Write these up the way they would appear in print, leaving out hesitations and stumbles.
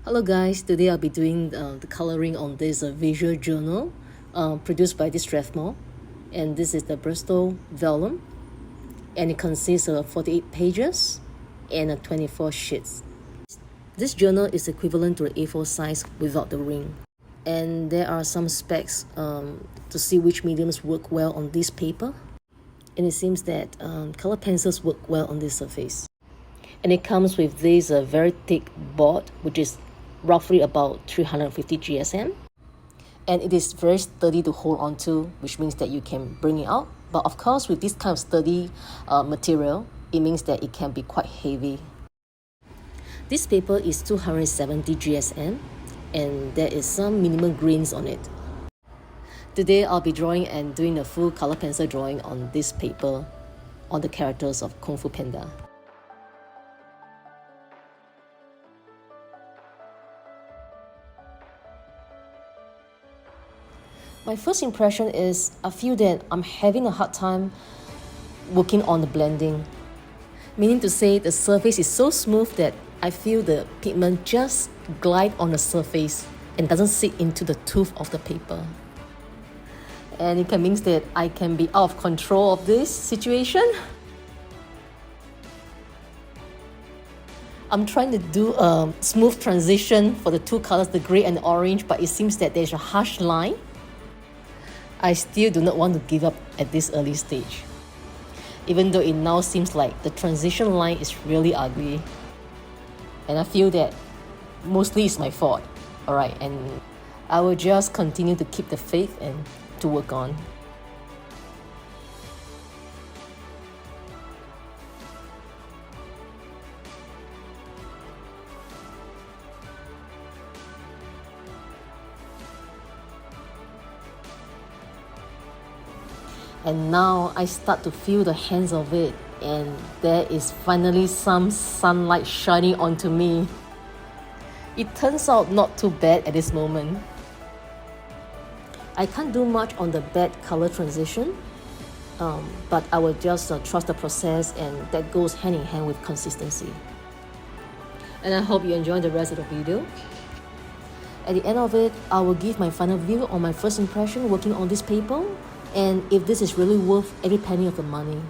Hello guys, today I'll be doing the coloring on this visual journal produced by this Strathmore, and this is the Bristol vellum, and it consists of 48 pages and 24 sheets. This journal is equivalent to an A4 size without the ring, and there are some specs to see which mediums work well on this paper, and it seems that color pencils work well on this surface. And it comes with this very thick board, which is roughly about 350 GSM, and it is very sturdy to hold on to, which means that you can bring it out. But of course, with this kind of sturdy material, it means that it can be quite heavy. This paper is 270 GSM, and there is some minimal grains on it. Today I'll be drawing and doing a full color pencil drawing on this paper on the characters of Kung Fu Panda. My first impression is I feel that I'm having a hard time working on the blending. Meaning to say the surface is so smooth that I feel the pigment just glide on the surface and doesn't sit into the tooth of the paper. And it can mean that I can be out of control of this situation. I'm trying to do a smooth transition for the two colors, the gray and the orange, but it seems that there's a harsh line. I still do not want to give up at this early stage, even though it now seems like the transition line is really ugly. And I feel that mostly it's my fault, alright, and I will just continue to keep the faith and to work on. And now I start to feel the hands of it, and there is finally some sunlight shining onto me. It turns out not too bad at this moment. I can't do much on the bad color transition, but I will just trust the process, and that goes hand in hand with consistency. And I hope you enjoy the rest of the video. At the end of it, I will give my final view on my first impression working on this paper, and if this is really worth every penny of the money.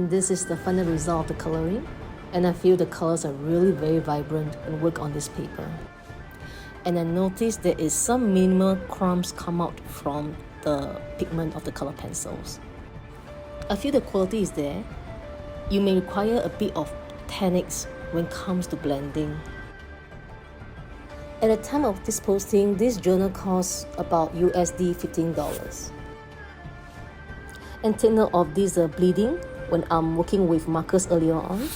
And this is the final result of the coloring. And I feel the colors are really very vibrant and work on this paper. And I noticed there is some minimal crumbs come out from the pigment of the color pencils. I feel the quality is there. You may require a bit of techniques when it comes to blending. At the time of this posting, this journal costs about USD $15. And take note of this bleeding when I'm working with markers earlier on.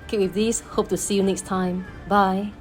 Okay, with this, hope to see you next time. Bye.